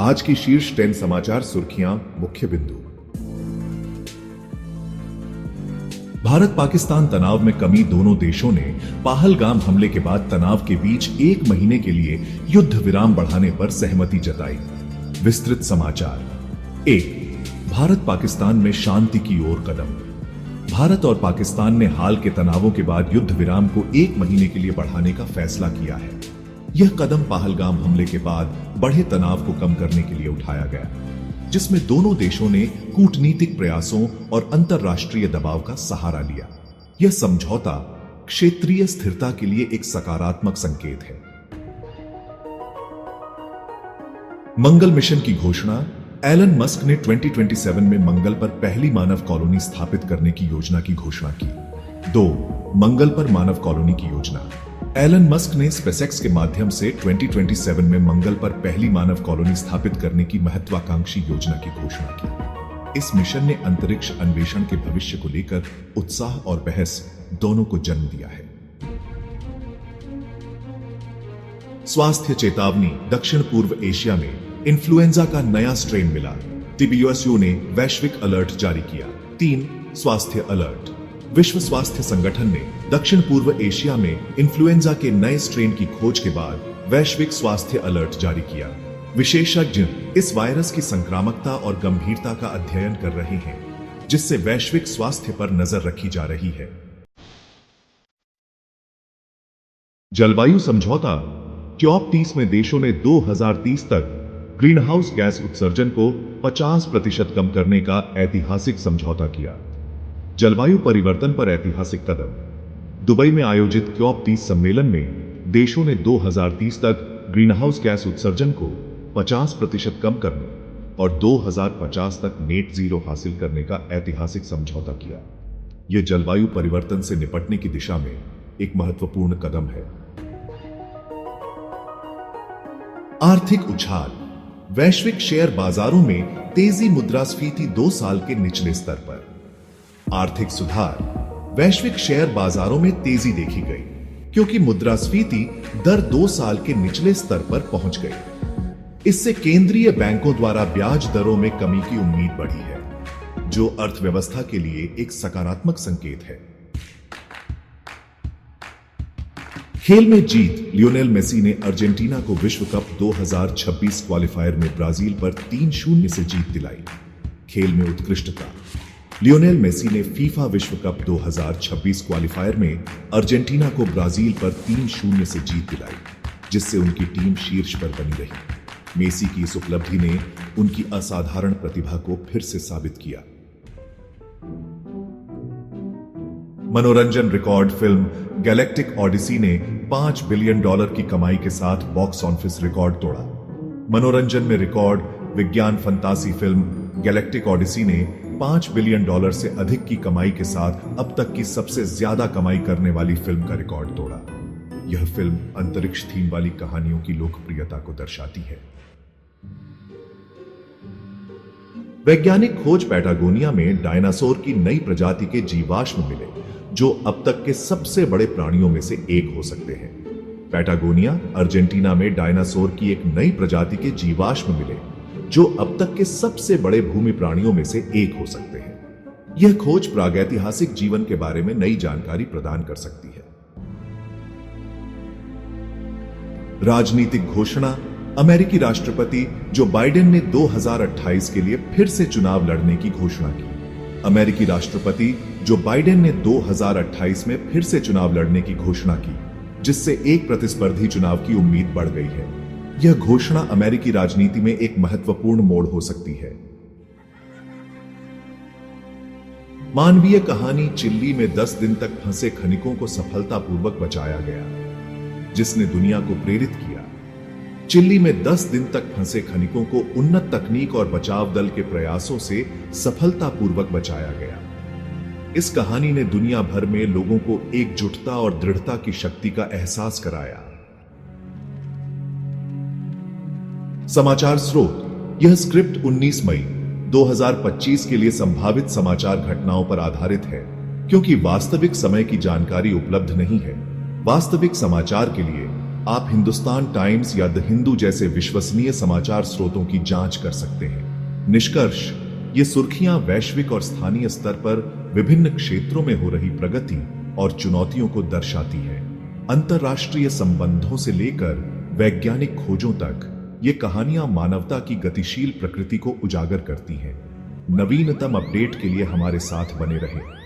आज की शीर्ष 10 समाचार सुर्खियां, मुख्य बिंदु। भारत पाकिस्तान तनाव में कमी। दोनों देशों ने पहलगाम हमले के बाद तनाव के बीच 1 महीने के लिए युद्ध विराम बढ़ाने पर सहमति जताई। विस्तृत समाचार। 1. भारत पाकिस्तान में शांति की ओर कदम। भारत और पाकिस्तान ने हाल के तनावों के बाद युद्ध विराम को 1 महीने के लिए बढ़ाने का फैसला किया है। यह कदम पहलगाम हमले के बाद बढ़े तनाव को कम करने के लिए उठाया गया, जिसमें दोनों देशों ने कूटनीतिक प्रयासों और अंतर्राष्ट्रीय दबाव का सहारा लिया। यह समझौता क्षेत्रीय स्थिरता के लिए एक सकारात्मक संकेत है। मंगल मिशन की घोषणा। एलन मस्क ने 2027 में मंगल पर पहली मानव कॉलोनी स्थापित करने की योजना की घोषणा की। 2. मंगल पर मानव कॉलोनी की योजना। एलन मस्क ने स्पेसएक्स के माध्यम से 2027 में मंगल पर पहली मानव कॉलोनी स्थापित करने की महत्वाकांक्षी योजना की घोषणा की। इस मिशन ने अंतरिक्ष अन्वेषण के भविष्य को लेकर उत्साह और बहस दोनों को जन्म दिया है। स्वास्थ्य चेतावनी। दक्षिण पूर्व एशिया में इन्फ्लुएंजा का नया स्ट्रेन मिला। WHO ने वैश्विक अलर्ट जारी किया। 3. स्वास्थ्य अलर्ट। विश्व स्वास्थ्य संगठन ने दक्षिण पूर्व एशिया में इन्फ्लुएंजा के नए स्ट्रेन की खोज के बाद वैश्विक स्वास्थ्य अलर्ट जारी किया। विशेषज्ञ इस वायरस की संक्रामकता और गंभीरता का अध्ययन कर रहे हैं, जिससे वैश्विक स्वास्थ्य पर नजर रखी जा रही है। जलवायु समझौता। COP30 में देशों ने 2030 तक ग्रीन हाउस गैस उत्सर्जन को 50% कम करने का ऐतिहासिक समझौता किया। जलवायु परिवर्तन पर ऐतिहासिक कदम। दुबई में आयोजित COP30 सम्मेलन में देशों ने 2030 तक ग्रीन हाउस गैस उत्सर्जन को 50% कम करने और 2050 तक नेट जीरो हासिल करने का ऐतिहासिक समझौता किया। यह जलवायु परिवर्तन से निपटने की दिशा में एक महत्वपूर्ण कदम है। आर्थिक उछाल। वैश्विक शेयर बाजारों में तेजी। मुद्रास्फीति 2 साल के निचले स्तर पर। आर्थिक सुधार। वैश्विक शेयर बाजारों में तेजी देखी गई क्योंकि मुद्रास्फीति दर 2 साल के निचले स्तर पर पहुंच गई। इससे केंद्रीय बैंकों द्वारा ब्याज दरों में कमी की उम्मीद बढ़ी है, जो अर्थव्यवस्था के लिए एक सकारात्मक संकेत है। खेल में जीत। लियोनेल मेसी ने अर्जेंटीना को विश्व कप 2026 क्वालिफायर में ब्राजील पर 3-0 से जीत दिलाई। खेल में उत्कृष्टता। लियोनेल मेसी ने फीफा विश्व कप 2026 क्वालिफायर में अर्जेंटीना को ब्राजील पर 3-0 से जीत दिलाई, जिससे उनकी टीम शीर्ष पर बनी रही। मेसी की इस उपलब्धि ने उनकी असाधारण प्रतिभा को फिर से साबित किया। मनोरंजन रिकॉर्ड। फिल्म गैलेक्टिक ऑडिसी ने $5 बिलियन की कमाई के साथ बॉक्स ऑफिस रिकॉर्ड तोड़ा। मनोरंजन में रिकॉर्ड। विज्ञान फंतासी फिल्म गैलेक्टिक ऑडिसी ने $5 बिलियन से अधिक की कमाई के साथ अब तक की सबसे ज्यादा कमाई करने वाली फिल्म का रिकॉर्ड तोड़ा। यह फिल्म अंतरिक्ष थीम वाली कहानियों की लोकप्रियता को दर्शाती है। वैज्ञानिक खोज। पैटागोनिया में डायनासोर की नई प्रजाति के जीवाश्म मिले, जो अब तक के सबसे बड़े प्राणियों में से एक हो सकते हैं। पैटागोनिया, अर्जेंटीना में डायनासोर की एक नई प्रजाति के जीवाश्म मिले, जो अब तक के सबसे बड़े भूमि प्राणियों में से एक हो सकते हैं। यह खोज प्रागैतिहासिक जीवन के बारे में नई जानकारी प्रदान कर सकती है। राजनीतिक घोषणा। अमेरिकी राष्ट्रपति जो बाइडेन ने 2028 के लिए फिर से चुनाव लड़ने की घोषणा की। अमेरिकी राष्ट्रपति जो बाइडेन ने 2028 में फिर से चुनाव लड़ने की घोषणा की, जिससे एक प्रतिस्पर्धी चुनाव की उम्मीद बढ़ गई है। यह घोषणा अमेरिकी राजनीति में एक महत्वपूर्ण मोड़ हो सकती है। मानवीय कहानी। चिली में 10 दिन तक फंसे खनिकों को सफलतापूर्वक बचाया गया, जिसने दुनिया को प्रेरित किया। चिली में 10 दिन तक फंसे खनिकों को उन्नत तकनीक और बचाव दल के प्रयासों से सफलतापूर्वक बचाया गया। इस कहानी ने दुनिया भर में लोगों को एकजुटता और दृढ़ता की शक्ति का एहसास कराया। समाचार स्रोत। यह स्क्रिप्ट 19 मई 2025 के लिए संभावित समाचार घटनाओं पर आधारित है, क्योंकि वास्तविक समय की जानकारी उपलब्ध नहीं है। वास्तविक समाचार के लिए आप हिंदुस्तान टाइम्स या द हिंदू जैसे विश्वसनीय समाचार स्रोतों की जांच कर सकते हैं। निष्कर्ष, ये सुर्खियां वैश्विक और स्थानीय स्तर पर विभिन्न क्षेत्रों में हो रही प्रगति और चुनौतियों को दर्शाती है। अंतर्राष्ट्रीय संबंधों से लेकर वैज्ञानिक खोजों तक ये कहानियां मानवता की गतिशील प्रकृति को उजागर करती हैं। नवीनतम अपडेट के लिए हमारे साथ बने रहें।